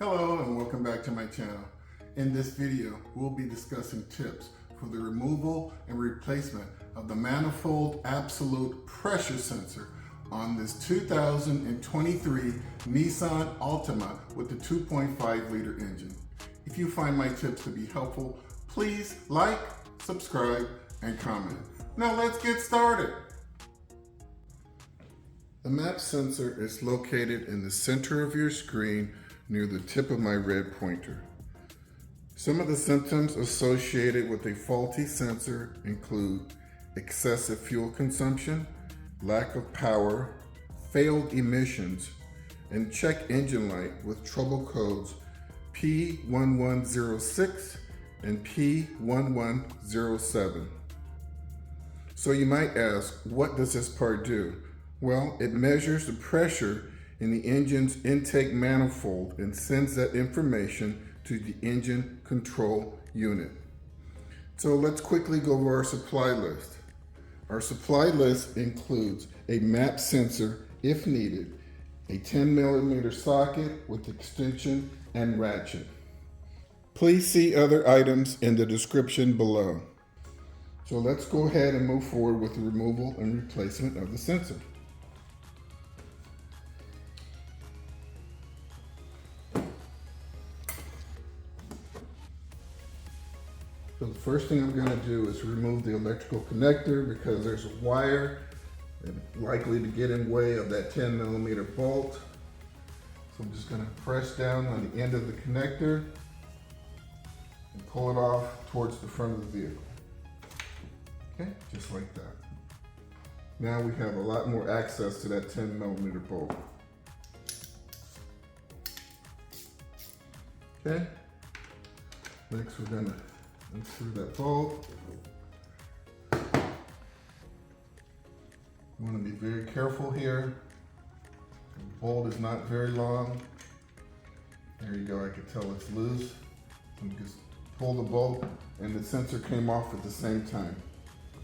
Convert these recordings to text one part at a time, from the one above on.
Hello and welcome back to my channel. In this video, we'll be discussing tips for the removal and replacement of the manifold absolute pressure sensor on this 2023 NISSAN ALTIMA with the 2.5 liter engine. If you find my tips to be helpful, please like, subscribe, and comment. Now let's get started. The M.A.P sensor is located in the center of your screen near the tip of my red pointer. Some of the symptoms associated with a faulty sensor include excessive fuel consumption, lack of power, failed emissions, and check engine light with trouble codes P1106 and P1107. So you might ask, what does this part do? Well, it measures the pressure in the engine's intake manifold and sends that information to the engine control unit. So let's quickly go over our supply list. Our supply list includes a M.A.P sensor if needed, a 10mm socket with extension and ratchet. Please see other items in the description below. So let's go ahead and move forward with the removal and replacement of the sensor. So the first thing I'm going to do is remove the electrical connector because there's a wire and likely to get in way of that 10mm bolt. So I'm just going to press down on the end of the connector and pull it off towards the front of the vehicle. Okay, just like that. Now we have a lot more access to that 10mm bolt. Okay, next we're going to unscrew that bolt. You want to be very careful here. The bolt is not very long. There you go, I can tell it's loose. You just pull the bolt and the sensor came off at the same time.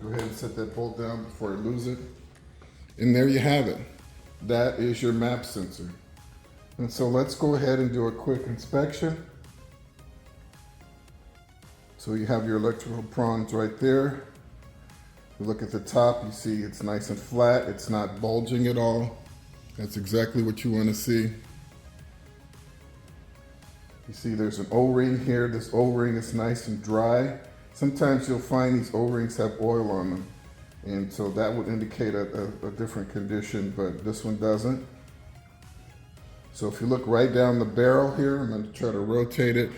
Go ahead and set that bolt down before I lose it. And there you have it. That is your M.A.P sensor. And so let's go ahead and do a quick inspection. So you have your electrical prongs right there. You look at the top, you see it's nice and flat. It's not bulging at all. That's exactly what you want to see. You see there's an O-ring here. This O-ring is nice and dry. Sometimes you'll find these O-rings have oil on them. And so that would indicate a different condition, but this one doesn't. So if you look right down the barrel here, I'm going to try to rotate it.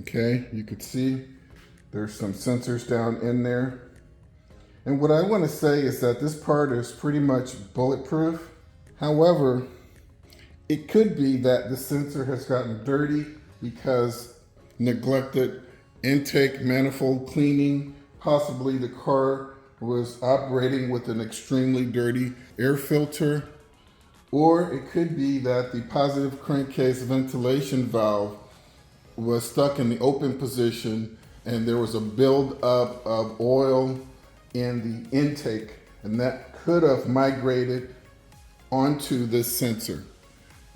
Okay, you can see there's some sensors down in there. And what I want to say is that this part is pretty much bulletproof. However, it could be that the sensor has gotten dirty because neglected intake manifold cleaning. Possibly the car was operating with an extremely dirty air filter. Or it could be that the positive crankcase ventilation valve was stuck in the open position and there was a buildup of oil in the intake, and that could have migrated onto this sensor.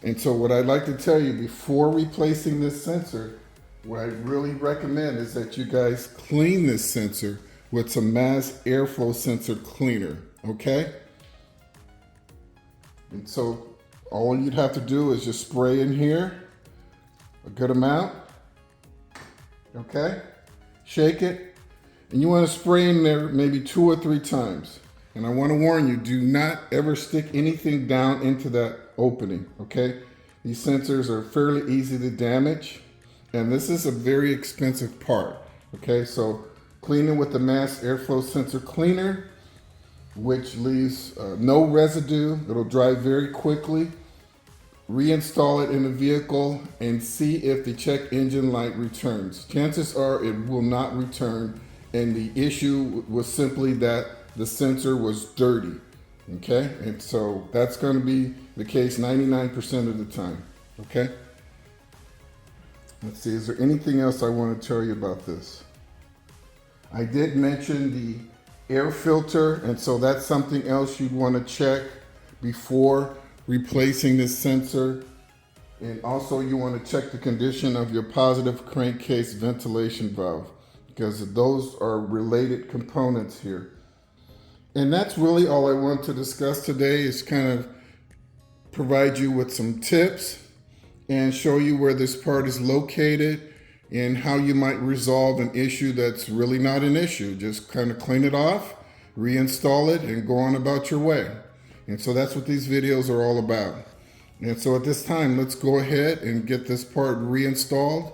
And so what I'd like to tell you before replacing this sensor, what I really recommend is that you guys clean this sensor with some mass airflow sensor cleaner, okay? And so all you'd have to do is just spray in here a good amount. Okay, shake it, and you want to spray in there maybe 2 or 3 times. And I want to warn you, do not ever stick anything down into that opening, okay? These sensors are fairly easy to damage, and this is a very expensive part, okay? So clean it with the mass airflow sensor cleaner, which leaves no residue. It'll dry very quickly. Reinstall it in the vehicle and see if the check engine light returns. Chances are it will not return, and the issue was simply that the sensor was dirty, okay? And so that's going to be the case 99% of the time, okay? Let's see, is there anything else I want to tell you about this? I did mention the air filter, and so that's something else you'd want to check before replacing this sensor. And also you want to check the condition of your positive crankcase ventilation valve, because those are related components here. And that's really all I want to discuss today, is kind of provide you with some tips and show you where this part is located and how you might resolve an issue that's really not an issue. Just kind of clean it off, reinstall it, and go on about your way. And so that's what these videos are all about. And so at this time, let's go ahead and get this part reinstalled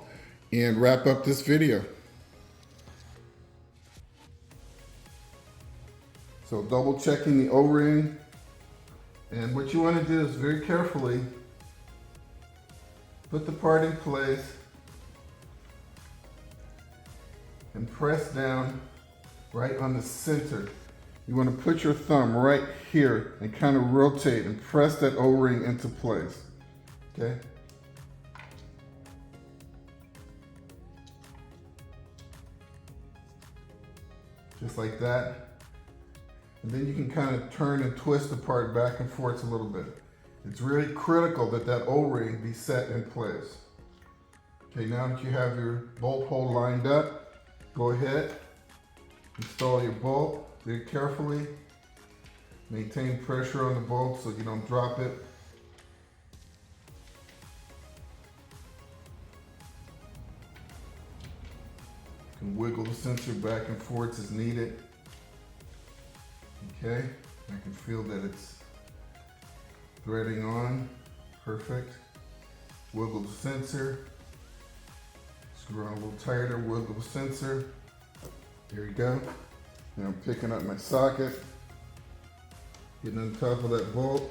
and wrap up this video. So double checking the O-ring. And what you want to do is very carefully put the part in place and press down right on the center. You want to put your thumb right here and kind of rotate and press that O-ring into place, okay? Just like that. And then you can kind of turn and twist the part back and forth a little bit. It's really critical that that O-ring be set in place. Okay, now that you have your bolt hole lined up, go ahead, install your bolt very carefully. Maintain pressure on the bolt so you don't drop it. You can wiggle the sensor back and forth as needed. Okay, I can feel that it's threading on. Perfect. Wiggle the sensor. Screw on a little tighter, wiggle the sensor. There you go. Now I'm picking up my socket, getting on top of that bolt.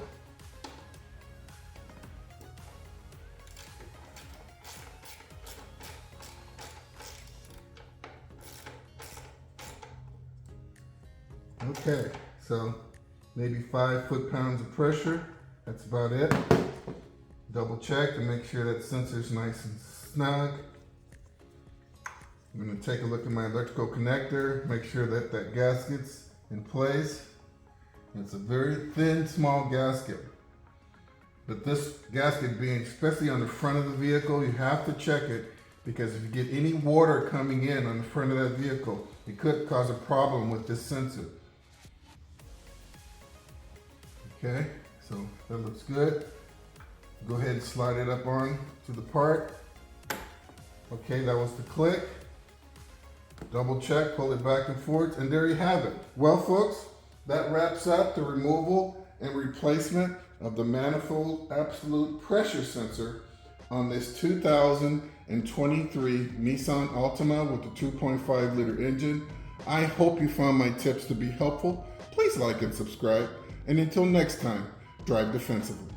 Okay, so maybe 5 foot-pounds of pressure. That's about it. Double check to make sure that sensor's nice and snug. I'm going to take a look at my electrical connector, make sure that that gasket's in place. It's a very thin, small gasket. But this gasket being especially on the front of the vehicle, you have to check it, because if you get any water coming in on the front of that vehicle, it could cause a problem with this sensor. Okay, so that looks good. Go ahead and slide it up on to the part. Okay, that was the click. Double check, pull it back and forth, and there you have it. Well, folks, that wraps up the removal and replacement of the Manifold absolute pressure sensor on this 2023 Nissan Altima with the 2.5 liter engine. I hope you found my tips to be helpful. Please like and subscribe. And until next time, drive defensively.